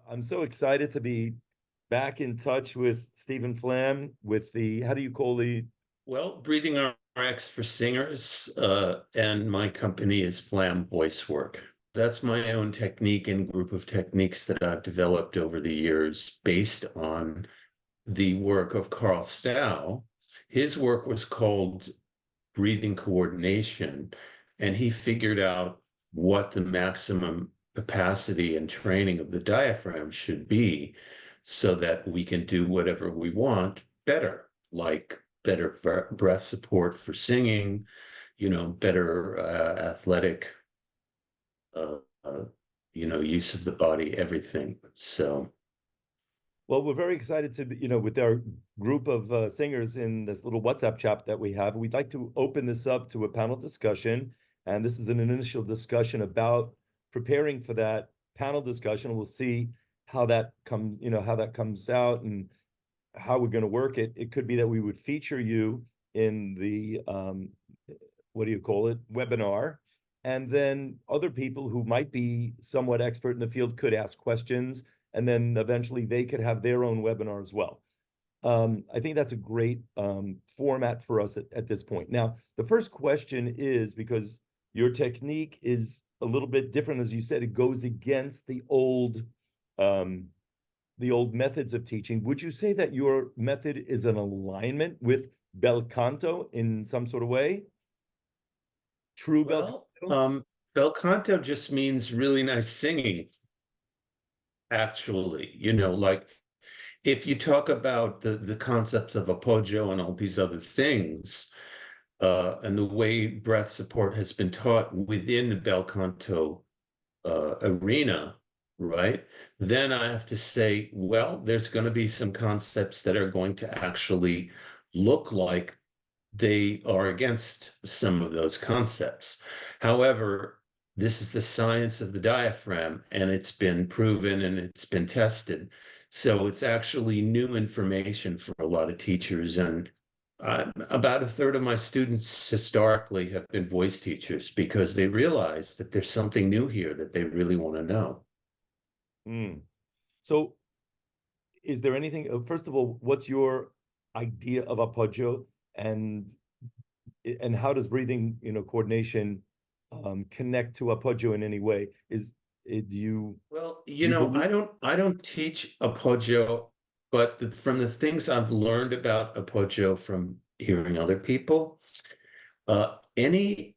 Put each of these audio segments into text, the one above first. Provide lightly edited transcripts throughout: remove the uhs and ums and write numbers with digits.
I'm so excited to be back in touch with Stephen Flam with the, how do you call the, Well, Breathing RX for singers, and my company is Flam Voice Work. That's my own technique and group of techniques that I've developed over the years based on the work of Carl Stow. His work was called Breathing Coordination, and he figured out what the maximum capacity and training of the diaphragm should be so that we can do whatever we want better, like better breath support for singing, better athletic, uh, uh, use of the body, everything. So, well, we're very excited to, with our group of singers in this little WhatsApp chat that we have. We'd like to open this up to a panel discussion. And this is an initial discussion about preparing for that panel discussion. We'll see how that comes, how that comes out and how we're going to work it. It could be that we would feature you in the what do you call it, webinar, and then other people who might be somewhat expert in the field could ask questions, and then eventually they could have their own webinar as well. I think that's a great format for us at this point. Now, the first question is, because your technique is a little bit different, as you said, it goes against um, the old methods of teaching. Would you say that your method is an alignment with bel canto in some sort of way? True bel well, canto? bel canto just means really nice singing, actually. Like if you talk about the concepts of appoggio and all these other things, and the way breath support has been taught within the bel canto arena, right? Then I have to say, well, there's going to be some concepts that are going to actually look like they are against some of those concepts. However, this is the science of the diaphragm, and it's been proven and it's been tested. So it's actually new information for a lot of teachers. And about a third of my students historically have been voice teachers because they realize that there's something new here that they really want to know. Mm. So is there anything, first of all, what's your idea of appoggio, and how does breathing, coordination connect to appoggio in any way? Do you Well, do you believe? I don't teach Appoggio, but from the things I've learned about Appoggio from hearing other people, any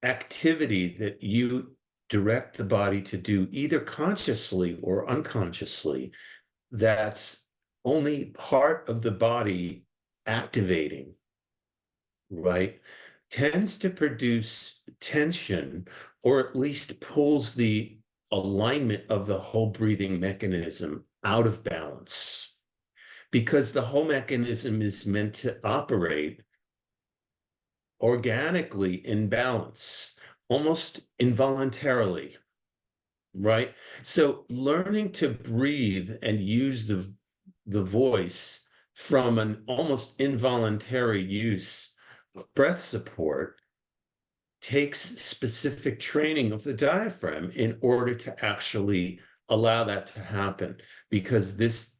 activity that you direct the body to do, either consciously or unconsciously, that's only part of the body activating, right, tends to produce tension, or at least pulls the alignment of the whole breathing mechanism out of balance, because the whole mechanism is meant to operate organically in balance, almost involuntarily, right? So learning to breathe and use the voice from an almost involuntary use of breath support takes specific training of the diaphragm in order to actually allow that to happen, because these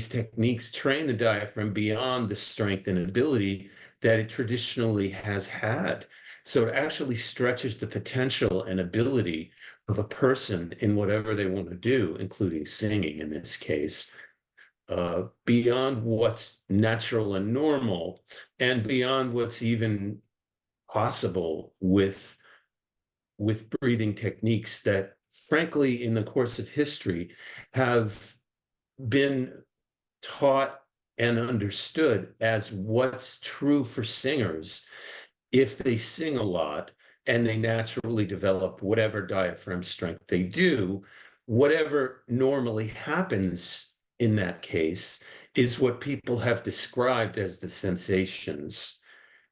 techniques train the diaphragm beyond the strength and ability that it traditionally has had. So it actually stretches the potential and ability of a person in whatever they want to do, including singing in this case, beyond what's natural and normal, and beyond what's even possible with breathing techniques that, frankly, in the course of history, have been taught and understood as what's true for singers if they sing a lot and they naturally develop whatever diaphragm strength they do. Whatever normally happens in that case is what people have described as the sensations,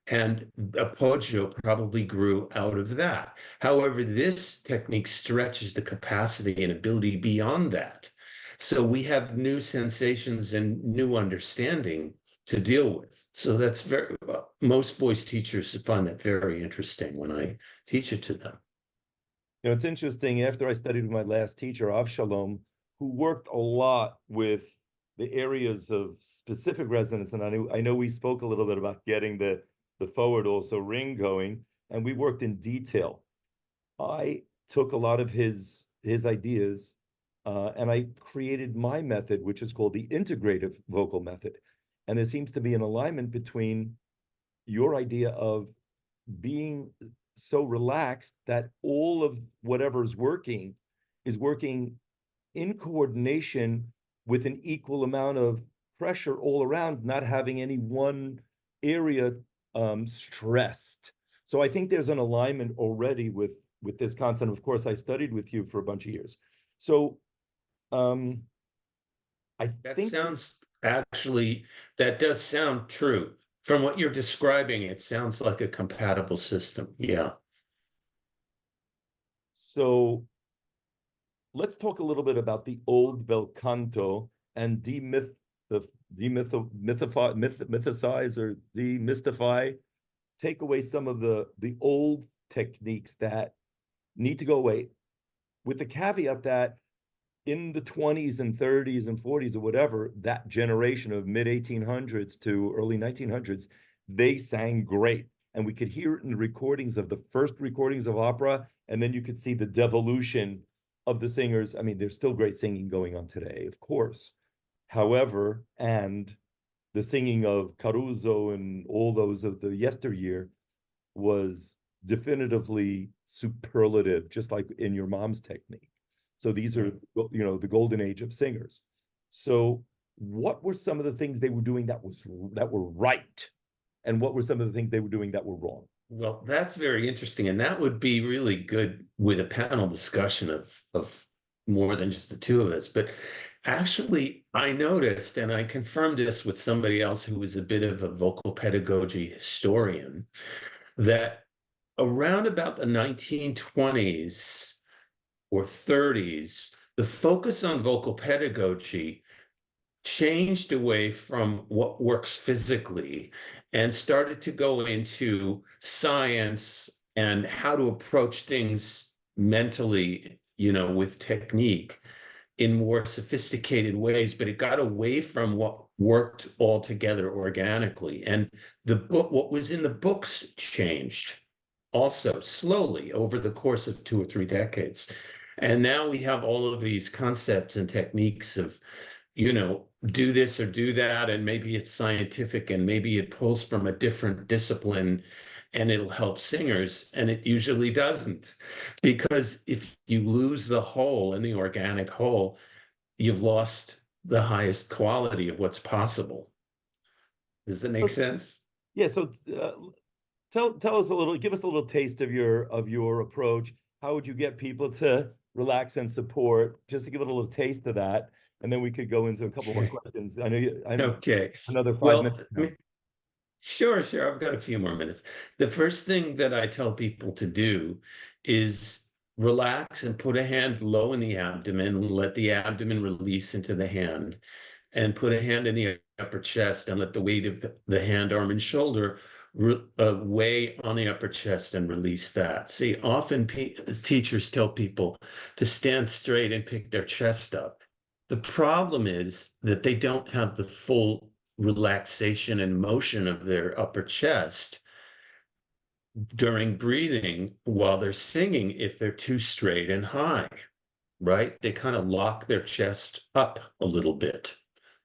and Appoggio probably grew out of that. However, this technique stretches the capacity and ability beyond that. So we have new sensations and new understanding to deal with. So that's very, most voice teachers find that very interesting when I teach it to them. It's interesting. After I studied with my last teacher, Avshalom, who worked a lot with the areas of specific resonance. And I know we spoke a little bit about getting the forward also ring going, and we worked in detail. I took a lot of his ideas, and I created my method, which is called the integrative vocal method. And there seems to be an alignment between your idea of being so relaxed that all of whatever's working is working in coordination with an equal amount of pressure all around, not having any one area stressed. So I think there's an alignment already with this concept. Of course, I studied with you for a bunch of years. So um, I That think sounds actually, that does sound true. From what you're describing, it sounds like a compatible system. Yeah. so. Let's talk a little bit about the old bel canto and mythicize or demystify, take away some of the old techniques that need to go away, with the caveat that in the 20s and 30s and 40s or whatever, that generation of mid 1800s to early 1900s, they sang great. And we could hear it in the recordings of the first recordings of opera. And then you could see the devolution of the singers. I mean, there's still great singing going on today, of course. However, and the singing of Caruso and all those of the yesteryear was definitively superlative, just like in your mom's technique. So these are, the golden age of singers. So what were some of the things they were doing that were right, and what were some of the things they were doing that were wrong? Well, that's very interesting. And that would be really good with a panel discussion of more than just the two of us. But actually, I noticed, and I confirmed this with somebody else who was a bit of a vocal pedagogy historian, that around about the 1920s or 30s, the focus on vocal pedagogy changed away from what works physically and started to go into science and how to approach things mentally, with technique in more sophisticated ways, but it got away from what worked altogether organically. And what was in the books changed also slowly over the course of 2 or 3 decades. And now we have all of these concepts and techniques of, do this or do that, and maybe it's scientific and maybe it pulls from a different discipline and it'll help singers, and it usually doesn't, because if you lose the whole and the organic whole, you've lost the highest quality of what's possible. Does that make sense? Yeah. So tell us a little, give us a little taste of your approach. How would you get people to relax and support? Just to give it a little taste of that, and then we could go into a couple more questions. I know I'm Okay. another 5 minutes Well, now. sure, sure. I've got a few more minutes. The first thing that I tell people to do is relax and put a hand low in the abdomen and let the abdomen release into the hand, and put a hand in the upper chest and let the weight of the hand, arm, and shoulder weigh on the upper chest and release that. See, often teachers tell people to stand straight and pick their chest up. The problem is that they don't have the full relaxation and motion of their upper chest during breathing while they're singing if they're too straight and high, right? They kind of lock their chest up a little bit,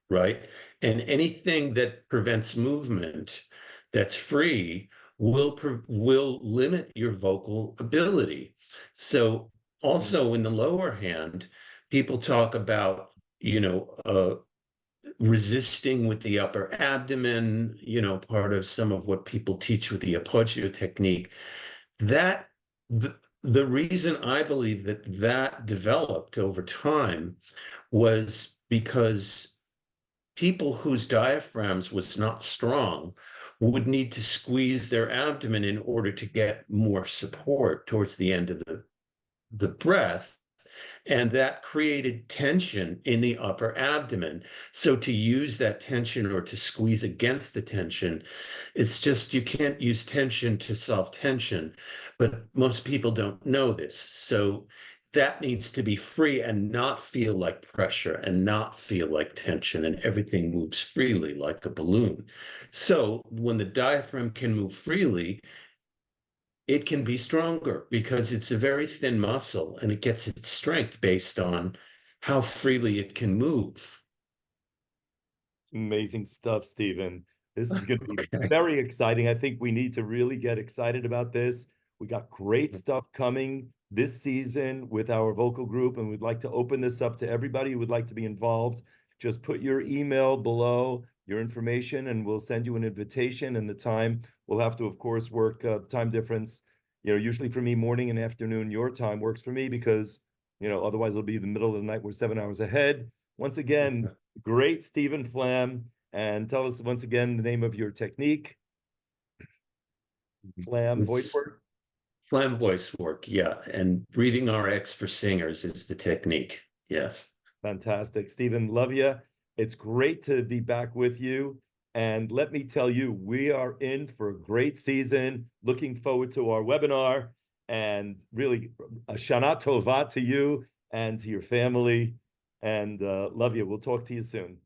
right? And anything that prevents movement that's free will limit your vocal ability. So also in the lower hand, people talk about, resisting with the upper abdomen, part of some of what people teach with the appoggio technique. That the reason I believe that developed over time was because people whose diaphragms was not strong would need to squeeze their abdomen in order to get more support towards the end of the breath. And that created tension in the upper abdomen. So to use that tension or to squeeze against the tension, it's just, you can't use tension to solve tension, but most people don't know this. So that needs to be free and not feel like pressure and not feel like tension, and everything moves freely like a balloon. So when the diaphragm can move freely, it can be stronger because it's a very thin muscle and it gets its strength based on how freely it can move. It's amazing stuff, Stephen. This is going to be Okay. very exciting. I think we need to really get excited about this. We got great stuff coming this season with our vocal group, and we'd like to open this up to everybody who would like to be involved. Just put your email below, your information, and we'll send you an invitation and the time. We'll have to, of course, work time difference. Usually for me, morning and afternoon, your time works for me because, otherwise it'll be the middle of the night. We're 7 hours ahead. Once again, great, Stephen Flam. And tell us once again the name of your technique. Flam voice It's work. Flam voice work, yeah. And breathing RX for singers is the technique. Yes. Fantastic. Stephen, love you. It's great to be back with you. And let me tell you, we are in for a great season. Looking forward to our webinar, and really a Shana Tova to you and to your family. And love you. We'll talk to you soon.